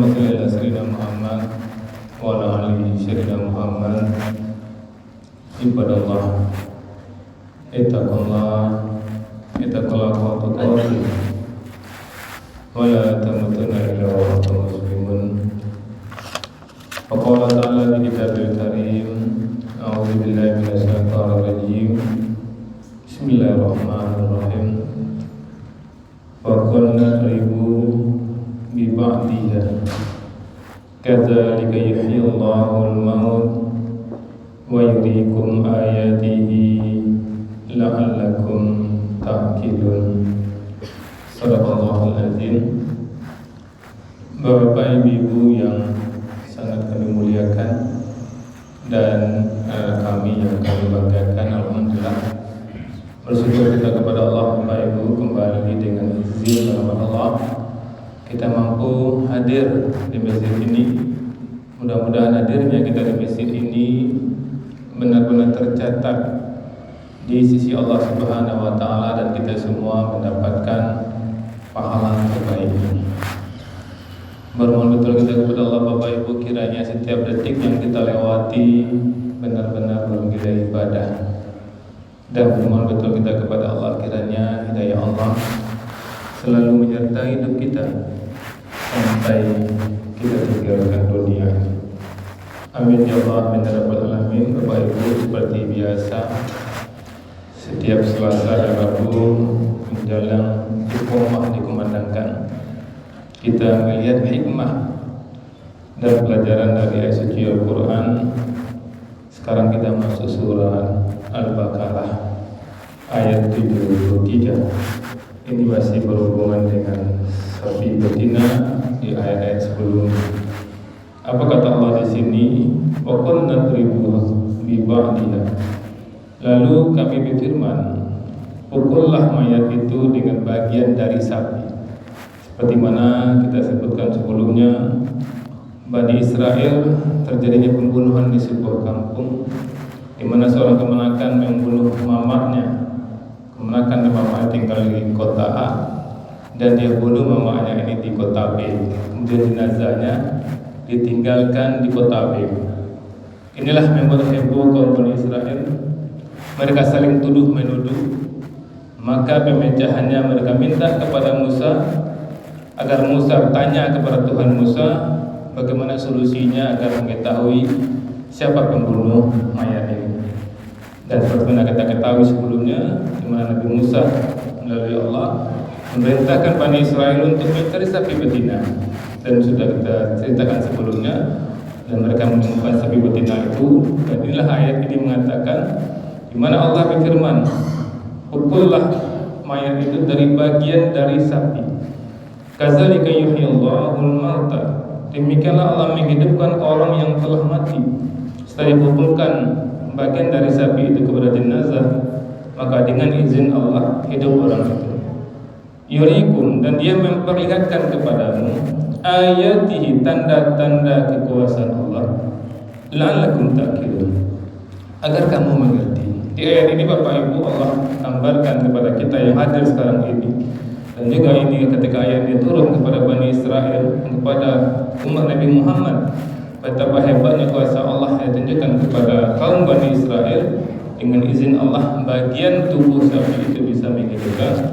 Allahumma shalli ala sayyidina Muhammad wa ala ali sayyidina Muhammad. Ibadallah, ittaqullah haqqa tuqatih wa la tamutunna illa wa antum muslimun. Faqala ta'ala fi kitabil karim, a'udzu billahi minasy syaithanir rajim. Bismillahirrahmanirrahim. Wa qulna ribu bi ba'diha kadzalika yuhyillahu al-maut wa yuriikum ayatihi la'allakum ta'qilun. Shadaqallahul azim. Bapak Ibu yang sangat kami muliakan dan kami yang kami banggakan, alhamdulillah, bersyukur kita kepada Allah. Bapak Ibu, kembali dengan izin Allah kita mampu hadir di masjid ini. Mudah-mudahan hadirnya kita di masjid ini benar-benar tercatat di sisi Allah Subhanahu wa taala dan kita semua mendapatkan pahala terbaik. Bermohon betul kita kepada Allah Bapak Ibu, kiranya setiap detik yang kita lewati benar-benar menjadi ibadah. Dan bermohon betul kita kepada Allah, kiranya hidayah Allah selalu menyertai hidup kita sampai kita tinggalkan dunia ini. Amin ya Allah, amin ya rabbal alamin. Bapak Ibu, seperti biasa setiap Selasa dan Rabu menjelang iqamah dikumandangkan, kita melihat hikmah dan pelajaran dari ayat suci Al-Quran. Sekarang kita masuk surah Al-Baqarah ayat 73. Ini masih berhubungan dengan sapi betina di ayat-ayat sebelumnya. Apa kata Allah di sini? Wa qulna nadribu bi ba'diha. Lalu kami berfirman, pukullah mayat itu dengan bagian dari sapi. Seperti mana kita sebutkan sebelumnya, Bani Israel terjadinya pembunuhan di sebuah kampung, di mana seorang kemenakan membunuh mamanya. Kemenakan mamanya tinggal di kota A dan dia bunuh mamanya ini di kota B. Kemudian jenazahnya ditinggalkan di kota B. Inilah membuat heboh kaum Bani Israel. Mereka saling tuduh menuduh. Maka pemecahannya mereka minta kepada Musa agar Musa tanya kepada Tuhan Musa bagaimana solusinya agar mengetahui siapa pembunuh mayat ini. Dan seperti yang kita ketahui sebelumnya, di mana Nabi Musa melalui Allah memerintahkan Bani Israel untuk mencari sapi betina, dan sudah kita ceritakan sebelumnya, dan mereka menemukan sapi betina itu. Dan inilah ayat ini mengatakan, di mana Allah berfirman, pukullah mayat itu dari bagian dari sapi. Kadzalika yuhyillahul mauta. Demikianlah Allah menghidupkan orang yang telah mati. Setelah dipukulkan bagian dari sapi itu kepada jenazah, maka dengan izin Allah hidup orang itu. Yurikum, dan dia memperlihatkan kepadamu ayatihi, tanda-tanda kekuasaan Allah, la'allakum ta'qilun, agar kamu mengerti. Di ayat ini Bapak Ibu, Allah gambarkan kepada kita yang hadir sekarang ini, dan juga ini ketika ayat ini turun kepada Bani Israel, kepada umat Nabi Muhammad, betapa hebatnya kuasa Allah yang ditunjukkan kepada kaum Bani Israel. Dengan izin Allah, bagian tubuh sapi itu bisa menghidupkan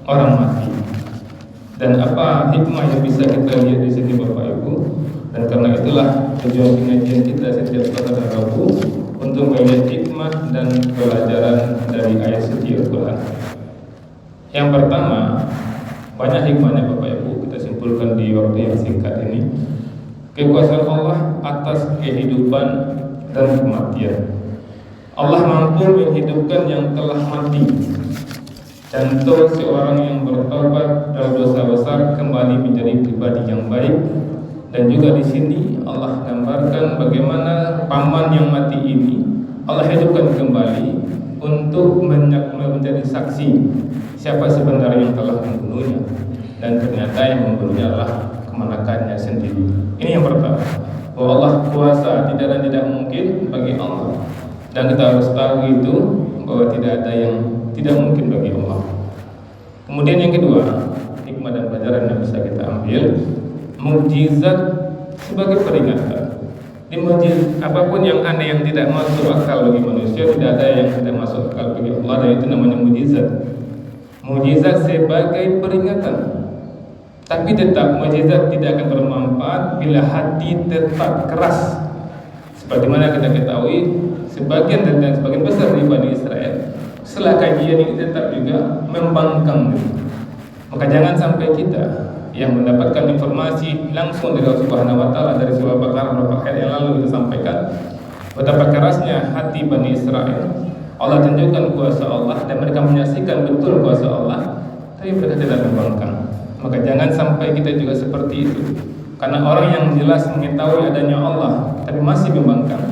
orang mati. Dan apa hikmah yang bisa kita lihat di sini Bapak Ibu? Dan karena itulah tujuan pengajian kita setiap Selasa dan Rabu, untuk melihat hikmah dan pelajaran dari ayat suci Al-Quran. Yang pertama, banyak hikmahnya Bapak Ibu, kita simpulkan di waktu yang singkat ini. Kekuasaan Allah atas kehidupan dan kematian. Allah mampu menghidupkan yang telah mati. Contoh, seorang yang bertobat dari dosa besar kembali menjadi pribadi yang baik. Dan juga di sini Allah gambarkan bagaimana paman yang mati ini Allah hidupkan kembali untuk menjadi saksi siapa sebenarnya yang telah membunuhnya. Dan ternyata yang membunuhnya adalah kemenakannya sendiri. Ini yang pertama, bahwa Allah kuasa, tidak mungkin bagi Allah. Dan kita harus tahu itu, bahwa tidak ada yang tidak mungkin bagi Allah. Kemudian yang kedua, hikmah dan pelajaran yang bisa kita ambil, mukjizat sebagai peringatan. Di mukjizat apapun yang aneh yang tidak masuk akal bagi manusia, tidak ada yang tidak masuk akal bagi Allah, dan itu namanya mukjizat. Mukjizat sebagai peringatan. Tapi tetap mukjizat tidak akan bermanfaat bila hati tetap keras. Sebagaimana kita ketahui, sebagian besar dari Bani Israel setelah kajian ini tetap juga membangkang. Maka jangan sampai kita yang mendapatkan informasi langsung dari Allah Subhanahu wa taala dari surah Baqarah beberapa ayat yang lalu kita sampaikan betapa kerasnya hati Bani Israel. Allah tunjukkan kuasa Allah dan mereka menyaksikan betul kuasa Allah, tapi mereka tidak membangkang. Maka jangan sampai kita juga seperti itu. Karena orang yang jelas mengetahui adanya Allah tapi masih membangkang,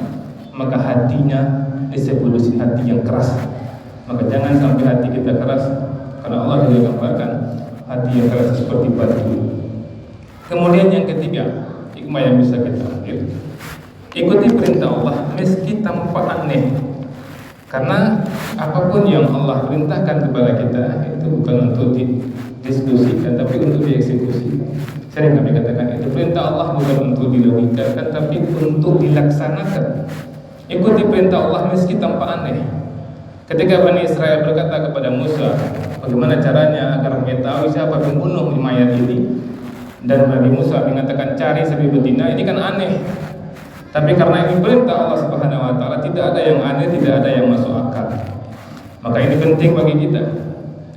maka hatinya disebut hati yang keras. Maka jangan sampai hati kita keras, karena Allah juga gambarkan hati yang keras seperti batu. Kemudian yang ketiga, hikmah yang bisa kita ambil, ikuti perintah Allah meski tampak aneh. Karena apapun yang Allah perintahkan kepada kita itu bukan untuk didiskusikan, tapi untuk dieksekusi. Sering kami katakan itu perintah Allah bukan untuk dilogikakan, tapi untuk dilaksanakan. Ikuti perintah Allah meski tampak aneh. Ketika Bani Israel berkata kepada Musa, bagaimana caranya agar mengetahui siapa pembunuh mayat ini, dan Nabi Musa mengatakan cari sapi betina, ini kan aneh. Tapi karena ini perintah Allah Subhanahu wa taala, tidak ada yang aneh, tidak ada yang masuk akal. Maka ini penting bagi kita.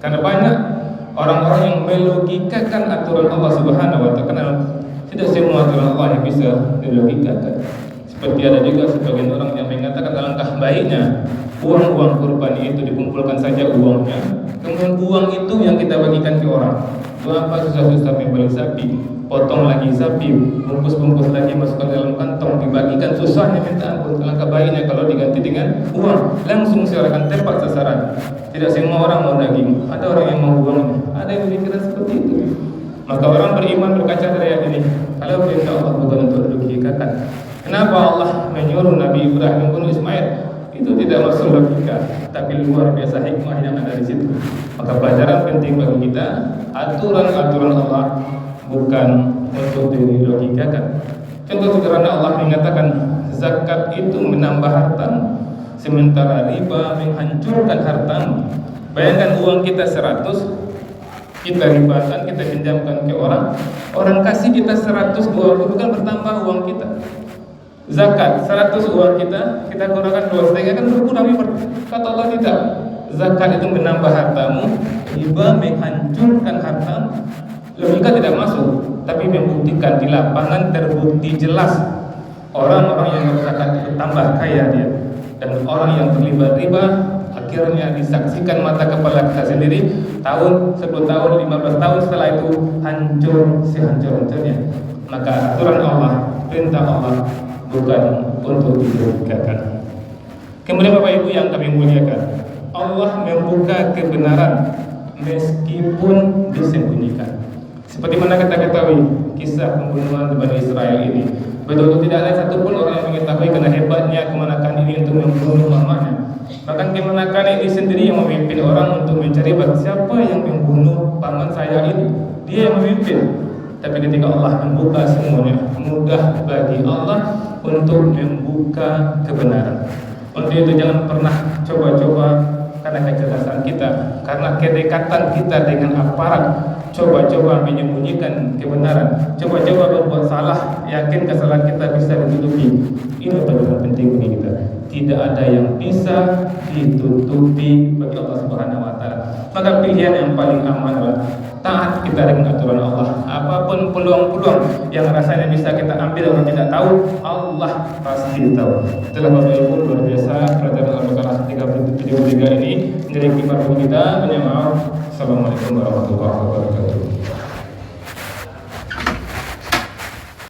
Karena banyak orang-orang yang melogikakan aturan Allah Subhanahu wa taala, karena tidak semua aturan Allah yang bisa dilogikakan. Seperti ada juga sebagian orang yang mengatakan alangkah baiknya uang-uang kurban itu dikumpulkan saja uangnya, kemudian uang itu yang kita bagikan ke orang. Apa susah-susah membeli sapi, potong lagi sapi, bungkus-bungkus lagi masukkan dalam kantong, dibagikan, susahnya minta ampun. Alangkah baiknya kalau diganti dengan uang, langsung silakan tepat sasaran. Tidak semua orang mau daging, ada orang yang mau uangnya, ada yang berpikiran seperti itu. Maka orang beriman berkaca dari ayat ini, kalau perintah Allah bukan untuk dilogikakan. Kenapa Allah menyuruh Nabi Ibrahim membunuh Ismail? Itu tidak masuk logika, tapi luar biasa hikmah yang ada di situ. Maka pelajaran penting bagi kita, aturan-aturan Allah bukan untuk dilogikakan. Contoh sederhana, Allah mengatakan zakat itu menambah harta, sementara riba menghancurkan harta. Bayangkan uang kita 100, kita ribakan, kita pinjamkan ke orang, orang kasih kita 120, bukan bertambah uang kita. Zakat 100 uang kita kurangkan 2,5 kan berkurang. Kata Allah tidak, zakat itu menambah hartamu, riba menghancurkan hartamu. Logika tidak masuk, tapi membuktikan di lapangan terbukti jelas orang-orang yang berzakat itu tambah kaya dia, dan orang yang terlibat riba akhirnya disaksikan mata kepala kita sendiri, tahun, 10 tahun, 15 tahun setelah itu hancur sehancur-hancurnya. Maka aturan Allah, perintah Allah bukan untuk dilogikakan. Kemudian Bapak Ibu yang kami muliakan, Allah membuka kebenaran meskipun disembunyikan. Seperti mana kita ketahui kisah pembunuhan Bani Israel ini, betul-betul tidak ada satupun orang yang mengetahui karena hebatnya kemenakan ini untuk membunuh mamanya. Bahkan kemenakan ini sendiri yang memimpin orang untuk mencari siapa yang membunuh paman saya ini. Dia yang memimpin. Tapi ketika Allah membuka semuanya, mudah bagi Allah untuk membuka kebenaran. Untuk itu jangan pernah coba-coba karena kecerdasan kita, karena kedekatan kita dengan aparat, coba-coba menyembunyikan kebenaran, coba-coba berbuat salah, yakin kesalahan kita bisa ditutupi. Ini adalah penting bagi kita. Tidak ada yang bisa ditutupi bagi Allah Subhanahu wa taala. Maka pilihan yang paling aman adalah taat kita dengan aturan Allah. Apapun peluang-peluang yang rasanya bisa kita ambil orang tidak tahu, Allah pasti tahu. Itulah Bapak Ibu luar biasa pelajaran Al-Baqarah 33 ini menjadi hikmah bagi kita. Mohon maaf. Assalamualaikum warahmatullahi wabarakatuh.